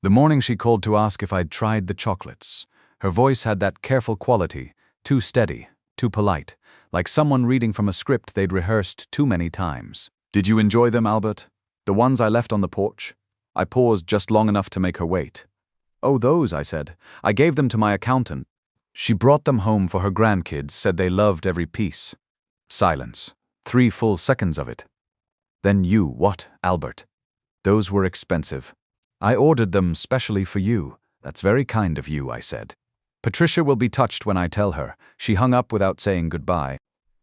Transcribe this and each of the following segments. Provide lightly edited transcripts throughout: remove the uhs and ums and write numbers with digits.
The morning she called to ask if I'd tried the chocolates. Her voice had that careful quality, too steady, too polite, like someone reading from a script they'd rehearsed too many times. "Did you enjoy them, Albert? The ones I left on the porch?" I paused just long enough to make her wait. "Oh, those," I said. "I gave them to my accountant. She brought them home for her grandkids, said they loved every piece." Silence. 3 full seconds of it. "Then you, what, Albert?" "Those were expensive. I ordered them specially for you." "That's very kind of you," I said. "Patricia will be touched when I tell her." She hung up without saying goodbye.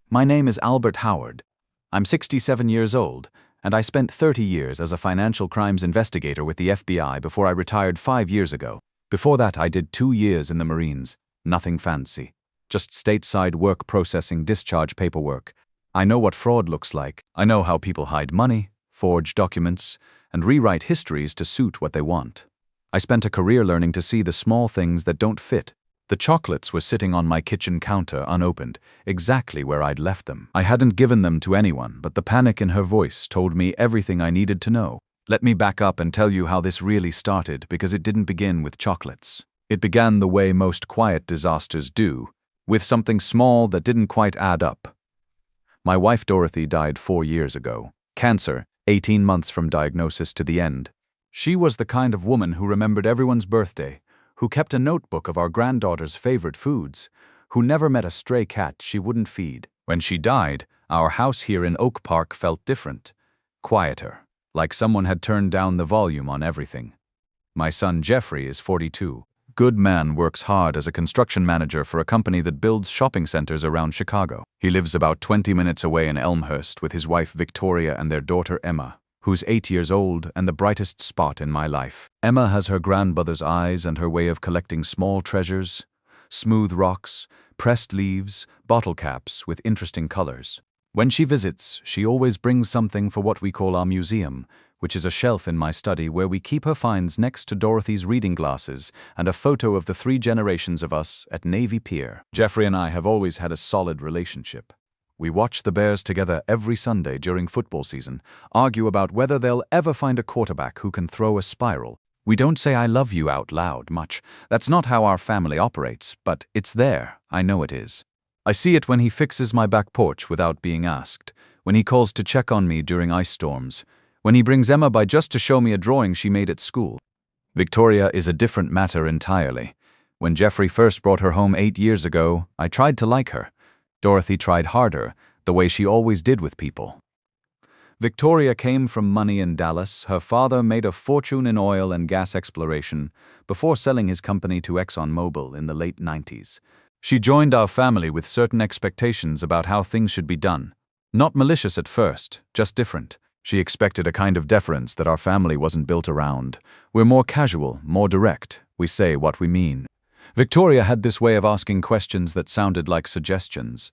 "My name is Albert Howard. I'm 67 years old, and I spent 30 years as a financial crimes investigator with the FBI before I retired 5 years ago. Before that, I did 2 years in the Marines. Nothing fancy. Just stateside work processing discharge paperwork. I know what fraud looks like. I know how people hide money, forge documents, and rewrite histories to suit what they want. I spent a career learning to see the small things that don't fit. The chocolates were sitting on my kitchen counter unopened, exactly where I'd left them. I hadn't given them to anyone, but the panic in her voice told me everything I needed to know. Let me back up and tell you how this really started, because it didn't begin with chocolates. It began the way most quiet disasters do, with something small that didn't quite add up. My wife Dorothy died 4 years ago. Cancer, 18 months from diagnosis to the end. She was the kind of woman who remembered everyone's birthday, who kept a notebook of our granddaughter's favorite foods, who never met a stray cat she wouldn't feed. When she died, our house here in Oak Park felt different, quieter, like someone had turned down the volume on everything. My son Jeffrey is 42. Good man, works hard as a construction manager for a company that builds shopping centers around Chicago. He lives about 20 minutes away in Elmhurst with his wife Victoria and their daughter Emma, who's 8 years old and the brightest spot in my life. Emma has her grandmother's eyes and her way of collecting small treasures, smooth rocks, pressed leaves, bottle caps with interesting colors. When she visits, she always brings something for what we call our museum, which is a shelf in my study where we keep her finds next to Dorothy's reading glasses and a photo of the 3 generations of us at Navy Pier. Jeffrey and I have always had a solid relationship. We watch the Bears together every Sunday during football season, argue about whether they'll ever find a quarterback who can throw a spiral. We don't say "I love you" out loud much. That's not how our family operates, but it's there. I know it is. I see it when he fixes my back porch without being asked, when he calls to check on me during ice storms, when he brings Emma by just to show me a drawing she made at school. Victoria is a different matter entirely. When Jeffrey first brought her home 8 years ago, I tried to like her. Dorothy tried harder, the way she always did with people. Victoria came from money in Dallas. Her father made a fortune in oil and gas exploration before selling his company to ExxonMobil in the late 90s. She joined our family with certain expectations about how things should be done. Not malicious at first, just different. She expected a kind of deference that our family wasn't built around. We're more casual, more direct. We say what we mean. Victoria had this way of asking questions that sounded like suggestions.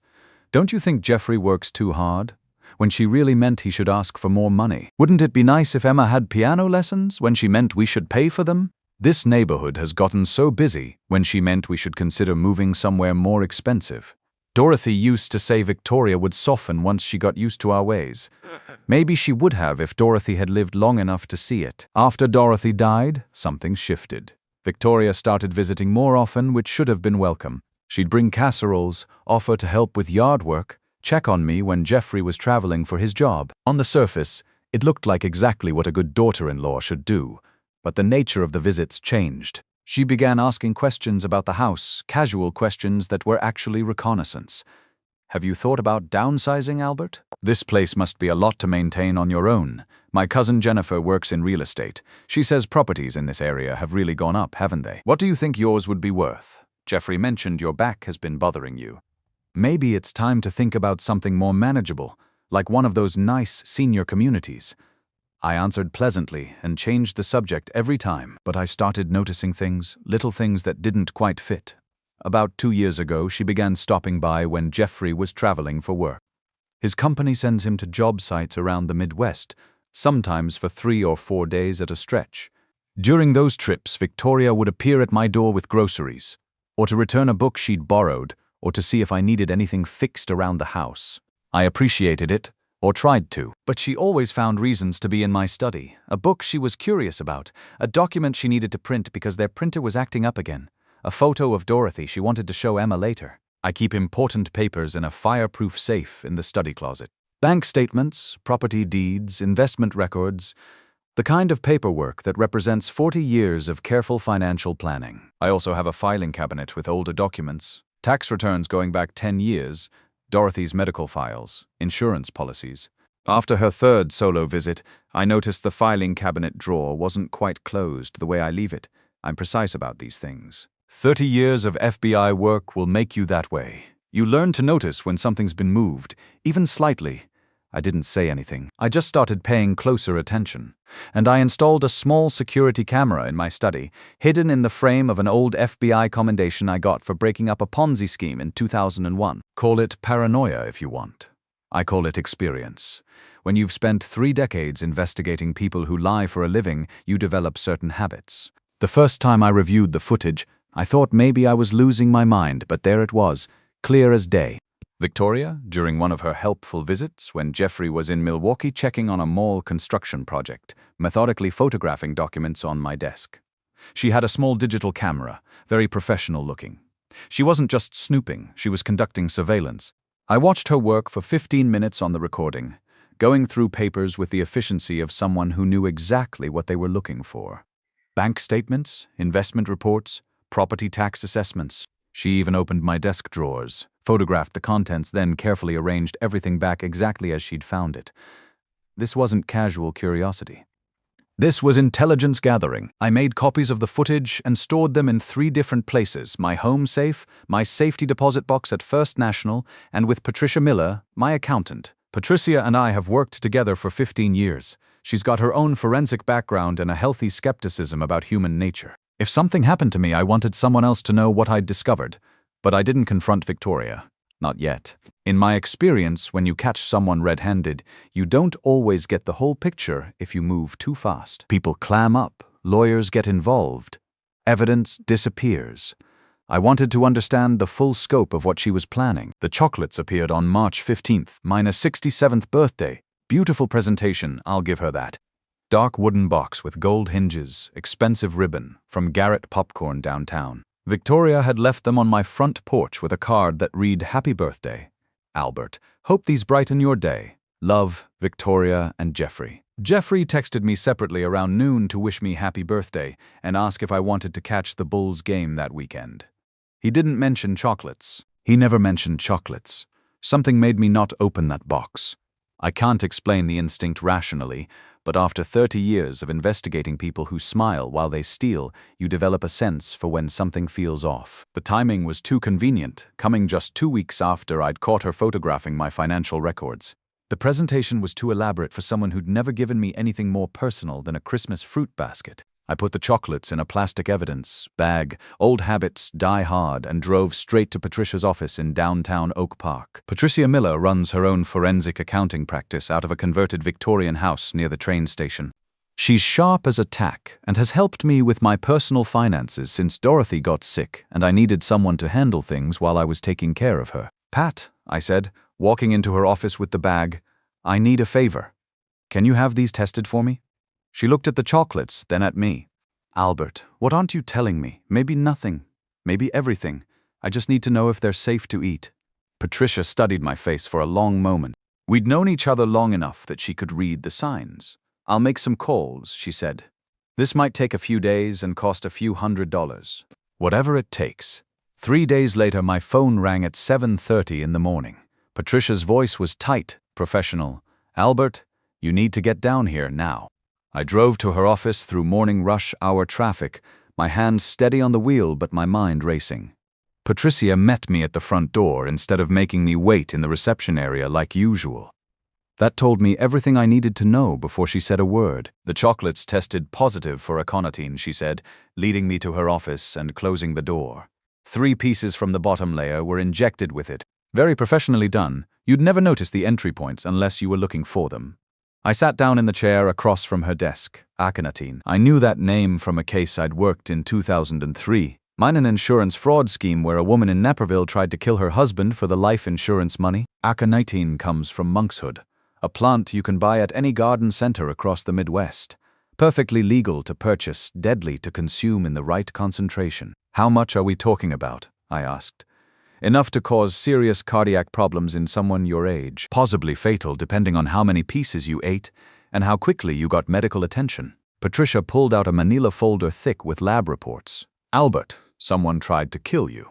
"Don't you think Jeffrey works too hard?" When she really meant he should ask for more money. "Wouldn't it be nice if Emma had piano lessons?" When she meant we should pay for them. "This neighborhood has gotten so busy," when she meant we should consider moving somewhere more expensive. Dorothy used to say Victoria would soften once she got used to our ways. Maybe she would have if Dorothy had lived long enough to see it. After Dorothy died, something shifted. Victoria started visiting more often, which should have been welcome. She'd bring casseroles, offer to help with yard work, check on me when Jeffrey was traveling for his job. On the surface, it looked like exactly what a good daughter-in-law should do. But the nature of the visits changed. She began asking questions about the house, casual questions that were actually reconnaissance. "Have you thought about downsizing, Albert? This place must be a lot to maintain on your own. My cousin Jennifer works in real estate. She says properties in this area have really gone up, haven't they? What do you think yours would be worth? Jeffrey mentioned your back has been bothering you. Maybe it's time to think about something more manageable, like one of those nice senior communities." I answered pleasantly and changed the subject every time, but I started noticing things, little things that didn't quite fit. About 2 years ago, she began stopping by when Jeffrey was traveling for work. His company sends him to job sites around the Midwest, sometimes for 3 or 4 days at a stretch. During those trips, Victoria would appear at my door with groceries, or to return a book she'd borrowed, or to see if I needed anything fixed around the house. I appreciated it, or tried to. But she always found reasons to be in my study, a book she was curious about, a document she needed to print because their printer was acting up again, a photo of Dorothy she wanted to show Emma later. I keep important papers in a fireproof safe in the study closet. Bank statements, property deeds, investment records, the kind of paperwork that represents 40 years of careful financial planning. I also have a filing cabinet with older documents, tax returns going back 10 years, Dorothy's medical files, insurance policies. After her third solo visit, I noticed the filing cabinet drawer wasn't quite closed the way I leave it. I'm precise about these things. 30 years of FBI work will make you that way. You learn to notice when something's been moved, even slightly. I didn't say anything. I just started paying closer attention. And I installed a small security camera in my study, hidden in the frame of an old FBI commendation I got for breaking up a Ponzi scheme in 2001. Call it paranoia if you want. I call it experience. When you've spent 3 decades investigating people who lie for a living, you develop certain habits. The first time I reviewed the footage, I thought maybe I was losing my mind, but there it was, clear as day. Victoria, during one of her helpful visits, when Jeffrey was in Milwaukee checking on a mall construction project, methodically photographing documents on my desk. She had a small digital camera, very professional looking. She wasn't just snooping, she was conducting surveillance. I watched her work for 15 minutes on the recording, going through papers with the efficiency of someone who knew exactly what they were looking for. Bank statements, investment reports, property tax assessments. She even opened my desk drawers, photographed the contents, then carefully arranged everything back exactly as she'd found it. This wasn't casual curiosity. This was intelligence gathering. I made copies of the footage and stored them in 3 different places: my home safe, my safety deposit box at First National, and with Patricia Miller, my accountant. Patricia and I have worked together for 15 years. She's got her own forensic background and a healthy skepticism about human nature. If something happened to me, I wanted someone else to know what I'd discovered. But I didn't confront Victoria. Not yet. In my experience, when you catch someone red-handed, you don't always get the whole picture if you move too fast. People clam up, lawyers get involved, evidence disappears. I wanted to understand the full scope of what she was planning. The chocolates appeared on March 15th, my 67th birthday. Beautiful presentation, I'll give her that. Dark wooden box with gold hinges, expensive ribbon, from Garrett Popcorn downtown. Victoria had left them on my front porch with a card that read, "Happy birthday, Albert. Hope these brighten your day. Love, Victoria and Jeffrey." Jeffrey texted me separately around noon to wish me happy birthday and ask if I wanted to catch the Bulls game that weekend. He didn't mention chocolates. He never mentioned chocolates. Something made me not open that box. I can't explain the instinct rationally, but after 30 years of investigating people who smile while they steal, you develop a sense for when something feels off. The timing was too convenient, coming just 2 weeks after I'd caught her photographing my financial records. The presentation was too elaborate for someone who'd never given me anything more personal than a Christmas fruit basket. I put the chocolates in a plastic evidence bag, old habits die hard, and drove straight to Patricia's office in downtown Oak Park. Patricia Miller runs her own forensic accounting practice out of a converted Victorian house near the train station. She's sharp as a tack and has helped me with my personal finances since Dorothy got sick and I needed someone to handle things while I was taking care of her. "Pat," I said, walking into her office with the bag, "I need a favor. Can you have these tested for me?" She looked at the chocolates, then at me. "Albert, what aren't you telling me? Maybe nothing. Maybe everything. I just need to know if they're safe to eat." Patricia studied my face for a long moment. We'd known each other long enough that she could read the signs. "I'll make some calls," she said. "This might take a few days and cost a few $100s. Whatever it takes." 3 days later, my phone rang at 7:30 in the morning. Patricia's voice was tight, professional. "Albert, you need to get down here now." I drove to her office through morning rush hour traffic, my hands steady on the wheel but my mind racing. Patricia met me at the front door instead of making me wait in the reception area like usual. That told me everything I needed to know before she said a word. "The chocolates tested positive for aconitine," she said, leading me to her office and closing the door. 3 pieces from the bottom layer were injected with it. Very professionally done. You'd never notice the entry points unless you were looking for them. I sat down in the chair across from her desk. Aconitine. I knew that name from a case I'd worked in 2003. Mine an insurance fraud scheme where a woman in Naperville tried to kill her husband for the life insurance money. Aconitine comes from monkshood, a plant you can buy at any garden center across the Midwest. Perfectly legal to purchase, deadly to consume in the right concentration. How much are we talking about? I asked. Enough to cause serious cardiac problems in someone your age, possibly fatal depending on how many pieces you ate and how quickly you got medical attention. Patricia pulled out a manila folder thick with lab reports. Albert, someone tried to kill you.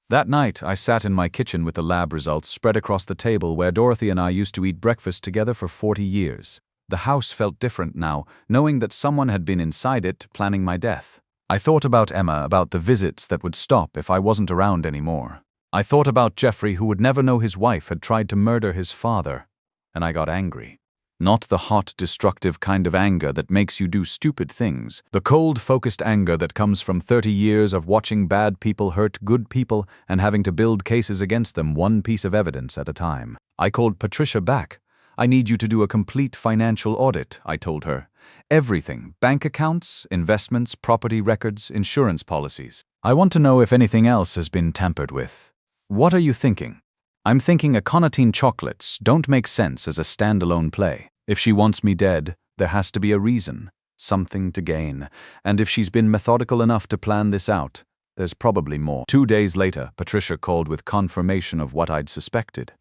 That night, I sat in my kitchen with the lab results spread across the table where Dorothy and I used to eat breakfast together for 40 years. The house felt different now, knowing that someone had been inside it planning my death. I thought about Emma, about the visits that would stop if I wasn't around anymore. I thought about Jeffrey, who would never know his wife had tried to murder his father. And I got angry. Not the hot, destructive kind of anger that makes you do stupid things. The cold, focused anger that comes from 30 years of watching bad people hurt good people and having to build cases against them one piece of evidence at a time. I called Patricia back. I need you to do a complete financial audit, I told her. Everything, bank accounts, investments, property records, insurance policies. I want to know if anything else has been tampered with. What are you thinking? I'm thinking aconitine chocolates don't make sense as a standalone play. If she wants me dead, there has to be a reason, something to gain. And if she's been methodical enough to plan this out, there's probably more. 2 days later, Patricia called with confirmation of what I'd suspected.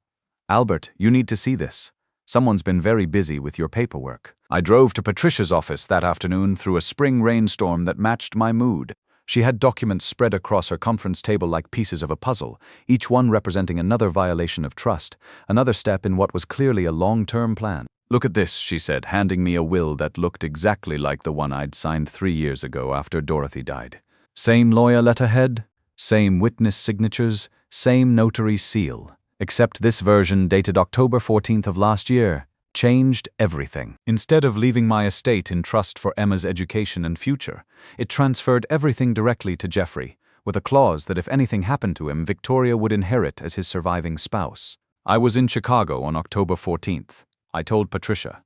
Albert, you need to see this. Someone's been very busy with your paperwork. I drove to Patricia's office that afternoon through a spring rainstorm that matched my mood. She had documents spread across her conference table like pieces of a puzzle, each one representing another violation of trust, another step in what was clearly a long-term plan. Look at this, she said, handing me a will that looked exactly like the one I'd signed 3 years ago after Dorothy died. Same lawyer letterhead, same witness signatures, same notary seal. Except this version, dated October 14th of last year, changed everything. Instead of leaving my estate in trust for Emma's education and future, it transferred everything directly to Jeffrey, with a clause that if anything happened to him, Victoria would inherit as his surviving spouse. I was in Chicago on October 14th. I told Patricia.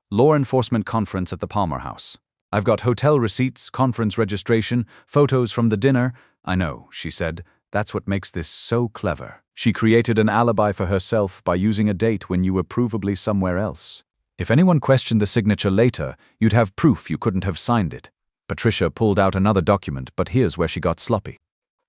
Law enforcement conference at the Palmer House. I've got hotel receipts, conference registration, photos from the dinner. I know, she said. That's what makes this so clever. She created an alibi for herself by using a date when you were provably somewhere else. If anyone questioned the signature later, you'd have proof you couldn't have signed it. Patricia pulled out another document, but here's where she got sloppy.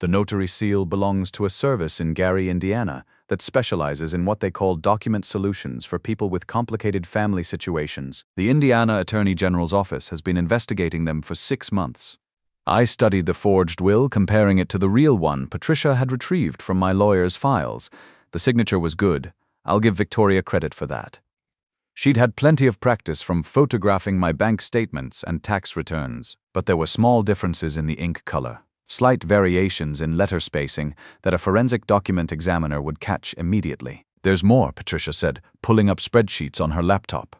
The notary seal belongs to a service in Gary, Indiana, that specializes in what they call document solutions for people with complicated family situations. The Indiana Attorney General's office has been investigating them for 6 months. I studied the forged will, comparing it to the real one Patricia had retrieved from my lawyer's files. The signature was good. I'll give Victoria credit for that. She'd had plenty of practice from photographing my bank statements and tax returns, but there were small differences in the ink color, slight variations in letter spacing that a forensic document examiner would catch immediately. There's more, Patricia said, pulling up spreadsheets on her laptop.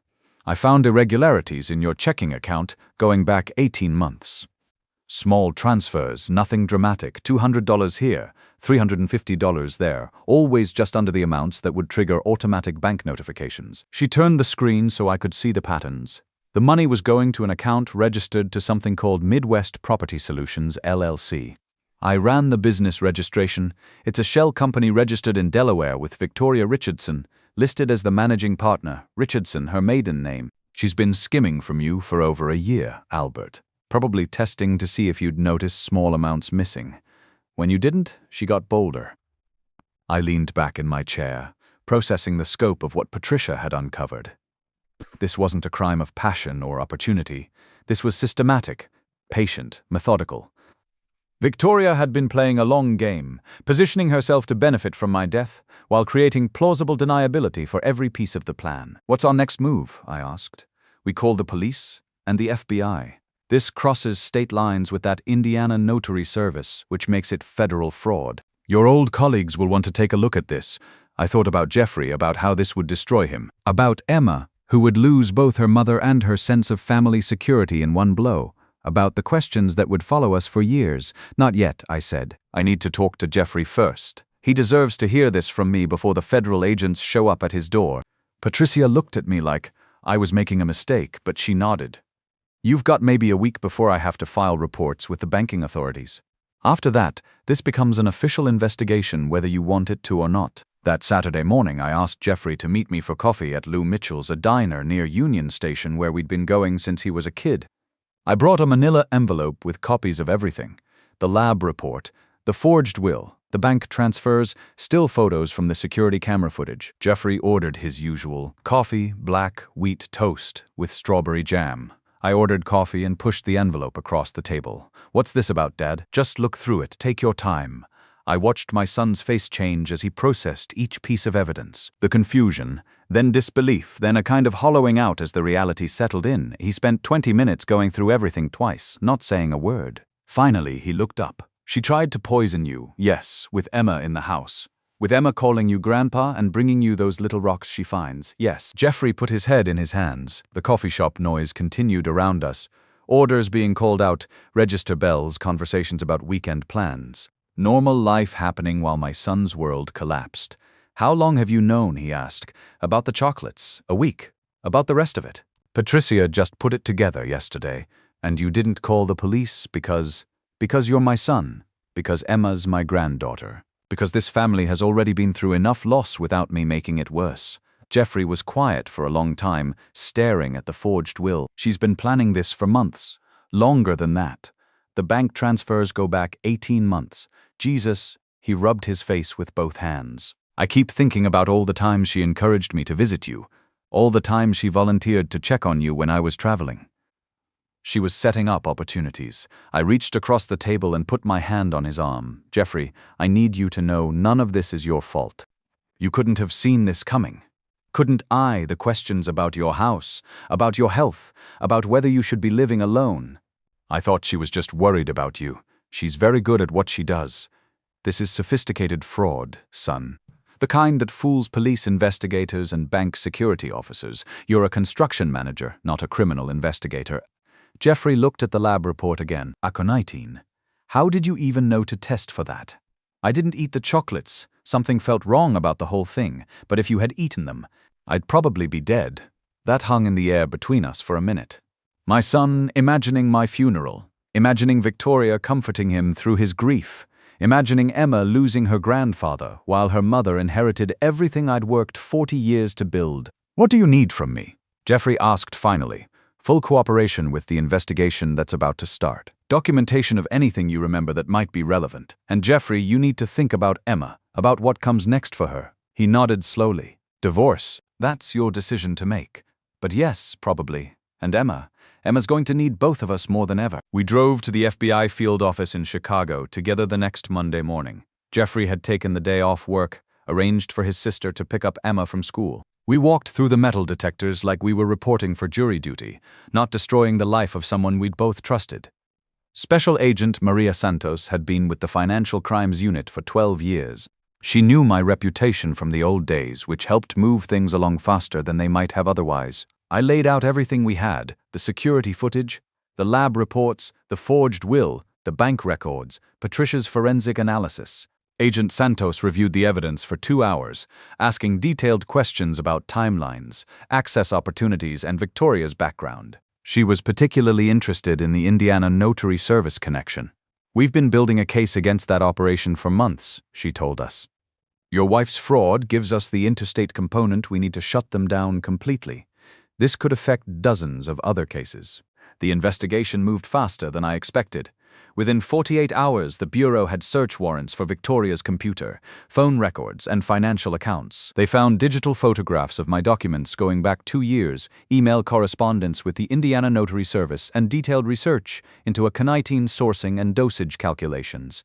I found irregularities in your checking account going back 18 months. Small transfers, nothing dramatic, $200 here, $350 there, always just under the amounts that would trigger automatic bank notifications. She turned the screen so I could see the patterns. The money was going to an account registered to something called Midwest Property Solutions, LLC. I ran the business registration. It's a shell company registered in Delaware with Victoria Richardson, listed as the managing partner, Richardson, her maiden name. She's been skimming from you for over a year, Albert. Probably testing to see if you'd notice small amounts missing. When you didn't, she got bolder. I leaned back in my chair, processing the scope of what Patricia had uncovered. This wasn't a crime of passion or opportunity. This was systematic, patient, methodical. Victoria had been playing a long game, positioning herself to benefit from my death, while creating plausible deniability for every piece of the plan. What's our next move? I asked. We call the police and the FBI. This crosses state lines with that Indiana notary service, which makes it federal fraud. Your old colleagues will want to take a look at this. I thought about Jeffrey, about how this would destroy him. About Emma, who would lose both her mother and her sense of family security in one blow. About the questions that would follow us for years. Not yet, I said. I need to talk to Jeffrey first. He deserves to hear this from me before the federal agents show up at his door. Patricia looked at me like I was making a mistake, but she nodded. You've got maybe a week before I have to file reports with the banking authorities. After that, this becomes an official investigation whether you want it to or not. That Saturday morning, I asked Jeffrey to meet me for coffee at Lou Mitchell's, a diner near Union Station where we'd been going since he was a kid. I brought a manila envelope with copies of everything: the lab report, the forged will, the bank transfers, still photos from the security camera footage. Jeffrey ordered his usual coffee, black wheat toast with strawberry jam. I ordered coffee and pushed the envelope across the table. "What's this about, Dad? Just look through it. Take your time." I watched my son's face change as he processed each piece of evidence. The confusion, then disbelief, then a kind of hollowing out as the reality settled in. He spent 20 minutes going through everything twice, not saying a word. Finally, he looked up. "She tried to poison you, yes, with Emma in the house. With Emma calling you Grandpa and bringing you those little rocks she finds, yes." Jeffrey put his head in his hands. The coffee shop noise continued around us. Orders being called out, register bells, conversations about weekend plans. Normal life happening while my son's world collapsed. "How long have you known," he asked, "about the chocolates? A week. About the rest of it?" "Patricia just put it together yesterday. And you didn't call the police because you're my son. Because Emma's my granddaughter. Because this family has already been through enough loss without me making it worse." Jeffrey was quiet for a long time, staring at the forged will. "She's been planning this for months. Longer than that. The bank transfers go back 18 months. Jesus," he rubbed his face with both hands. "I keep thinking about all the times she encouraged me to visit you. All the times she volunteered to check on you when I was traveling. She was setting up opportunities." I reached across the table and put my hand on his arm. "Jeffrey, I need you to know none of this is your fault. You couldn't have seen this coming. Couldn't I? The questions about your house, about your health, about whether you should be living alone. I thought she was just worried about you. She's very good at what she does. This is sophisticated fraud, son. The kind that fools police investigators and bank security officers. You're a construction manager, not a criminal investigator." Jeffrey looked at the lab report again. "Aconitine. How did you even know to test for that?" "I didn't eat the chocolates. Something felt wrong about the whole thing. But if you had eaten them, I'd probably be dead." That hung in the air between us for a minute. My son imagining my funeral, imagining Victoria comforting him through his grief, imagining Emma losing her grandfather while her mother inherited everything I'd worked 40 years to build. "What do you need from me?" Jeffrey asked finally. "Full cooperation with the investigation that's about to start. Documentation of anything you remember that might be relevant. And Jeffrey, you need to think about Emma, about what comes next for her." He nodded slowly. "Divorce, that's your decision to make. But yes, probably. And Emma's going to need both of us more than ever." We drove to the FBI field office in Chicago together the next Monday morning. Jeffrey had taken the day off work, arranged for his sister to pick up Emma from school. We walked through the metal detectors like we were reporting for jury duty, not destroying the life of someone we'd both trusted. Special Agent Maria Santos had been with the Financial Crimes Unit for 12 years. She knew my reputation from the old days, which helped move things along faster than they might have otherwise. I laid out everything we had: the security footage, the lab reports, the forged will, the bank records, Patricia's forensic analysis. Agent Santos reviewed the evidence for 2 hours, asking detailed questions about timelines, access opportunities, and Victoria's background. She was particularly interested in the Indiana Notary Service connection. "We've been building a case against that operation for months," she told us. "Your wife's fraud gives us the interstate component we need to shut them down completely. This could affect dozens of other cases." The investigation moved faster than I expected. Within 48 hours, the Bureau had search warrants for Victoria's computer, phone records, and financial accounts. They found digital photographs of my documents going back 2 years, email correspondence with the Indiana Notary Service, and detailed research into aconitine sourcing and dosage calculations.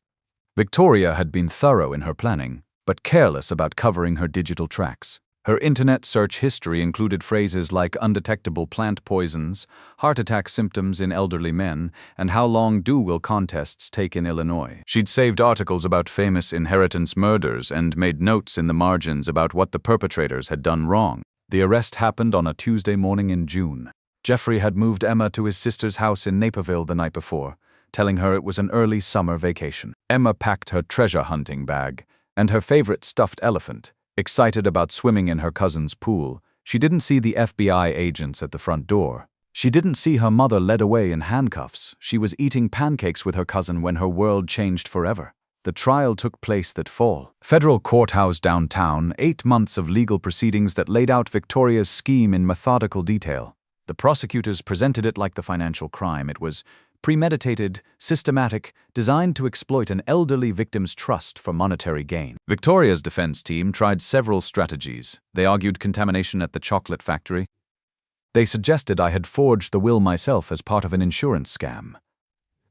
Victoria had been thorough in her planning, but careless about covering her digital tracks. Her internet search history included phrases like undetectable plant poisons, heart attack symptoms in elderly men, and how long will contests take in Illinois. She'd saved articles about famous inheritance murders and made notes in the margins about what the perpetrators had done wrong. The arrest happened on a Tuesday morning in June. Jeffrey had moved Emma to his sister's house in Naperville the night before, telling her it was an early summer vacation. Emma packed her treasure hunting bag and her favorite stuffed elephant, excited about swimming in her cousin's pool. She didn't see the FBI agents at the front door. She didn't see her mother led away in handcuffs. She was eating pancakes with her cousin when her world changed forever. The trial took place that fall. Federal courthouse downtown, 8 months of legal proceedings that laid out Victoria's scheme in methodical detail. The prosecutors presented it like the financial crime. It was premeditated, systematic, designed to exploit an elderly victim's trust for monetary gain. Victoria's defense team tried several strategies. They argued contamination at the chocolate factory. They suggested I had forged the will myself as part of an insurance scam.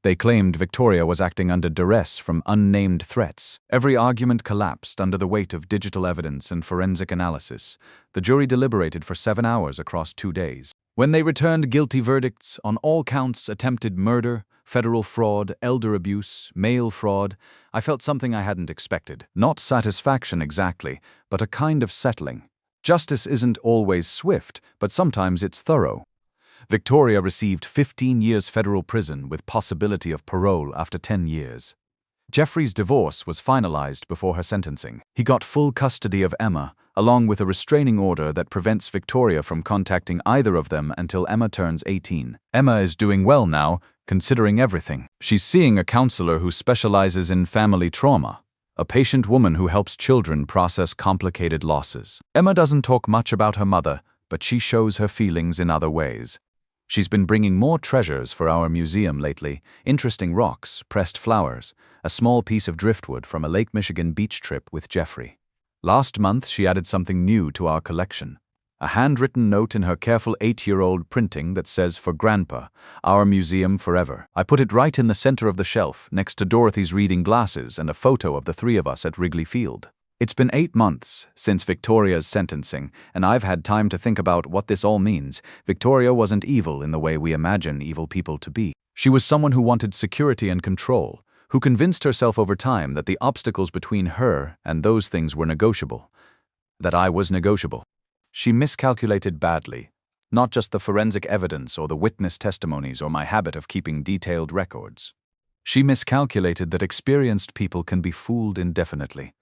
They claimed Victoria was acting under duress from unnamed threats. Every argument collapsed under the weight of digital evidence and forensic analysis. The jury deliberated for 7 hours across 2 days. When they returned guilty verdicts on all counts, attempted murder, federal fraud, elder abuse, mail fraud, I felt something I hadn't expected. Not satisfaction exactly, but a kind of settling. Justice isn't always swift, but sometimes it's thorough. Victoria received 15 years federal prison with possibility of parole after 10 years. Jeffrey's divorce was finalized before her sentencing. He got full custody of Emma, along with a restraining order that prevents Victoria from contacting either of them until Emma turns 18. Emma is doing well now, considering everything. She's seeing a counselor who specializes in family trauma, a patient woman who helps children process complicated losses. Emma doesn't talk much about her mother, but she shows her feelings in other ways. She's been bringing more treasures for our museum lately, interesting rocks, pressed flowers, a small piece of driftwood from a Lake Michigan beach trip with Jeffrey. Last month, she added something new to our collection. A handwritten note in her careful 8-year-old printing that says, "For Grandpa, our museum forever." I put it right in the center of the shelf, next to Dorothy's reading glasses and a photo of the 3 of us at Wrigley Field. It's been 8 months since Victoria's sentencing, and I've had time to think about what this all means. Victoria wasn't evil in the way we imagine evil people to be. She was someone who wanted security and control, who convinced herself over time that the obstacles between her and those things were negotiable, that I was negotiable. She miscalculated badly, not just the forensic evidence or the witness testimonies or my habit of keeping detailed records. She miscalculated that experienced people can be fooled indefinitely.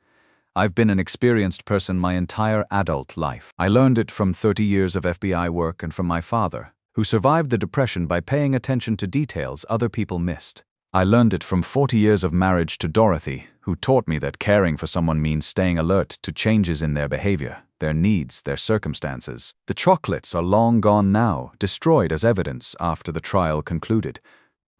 I've been an experienced person my entire adult life. I learned it from 30 years of FBI work and from my father, who survived the Depression by paying attention to details other people missed. I learned it from 40 years of marriage to Dorothy, who taught me that caring for someone means staying alert to changes in their behavior, their needs, their circumstances. The chocolates are long gone now, destroyed as evidence after the trial concluded.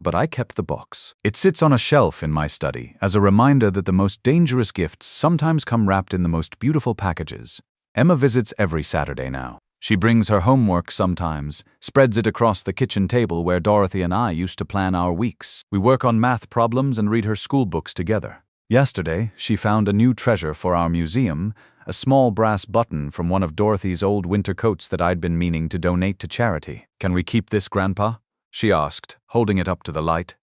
But I kept the box. It sits on a shelf in my study as a reminder that the most dangerous gifts sometimes come wrapped in the most beautiful packages. Emma visits every Saturday now. She brings her homework sometimes, spreads it across the kitchen table where Dorothy and I used to plan our weeks. We work on math problems and read her school books together. Yesterday, she found a new treasure for our museum, a small brass button from one of Dorothy's old winter coats that I'd been meaning to donate to charity. "Can we keep this, Grandpa?" she asked, holding it up to the light.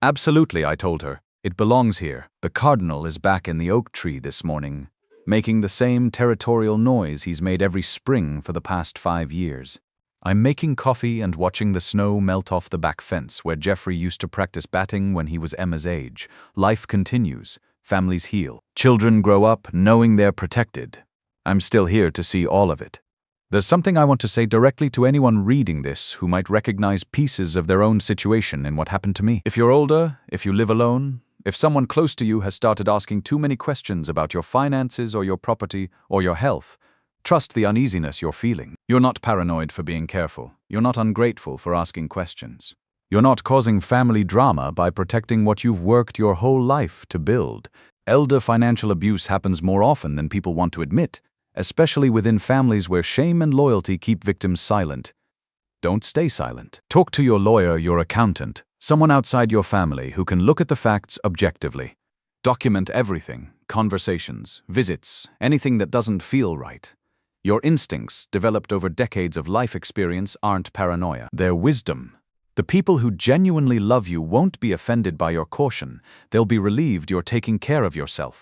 "Absolutely," I told her. "It belongs here." The cardinal is back in the oak tree this morning, making the same territorial noise he's made every spring for the past 5 years. I'm making coffee and watching the snow melt off the back fence where Jeffrey used to practice batting when he was Emma's age. Life continues. Families heal. Children grow up knowing they're protected. I'm still here to see all of it. There's something I want to say directly to anyone reading this who might recognize pieces of their own situation in what happened to me. If you're older, if you live alone, if someone close to you has started asking too many questions about your finances or your property or your health, trust the uneasiness you're feeling. You're not paranoid for being careful. You're not ungrateful for asking questions. You're not causing family drama by protecting what you've worked your whole life to build. Elder financial abuse happens more often than people want to admit, especially within families where shame and loyalty keep victims silent. Don't stay silent. Talk to your lawyer, your accountant, someone outside your family who can look at the facts objectively. Document everything, conversations, visits, anything that doesn't feel right. Your instincts, developed over decades of life experience, aren't paranoia. They're wisdom. The people who genuinely love you won't be offended by your caution. They'll be relieved you're taking care of yourself.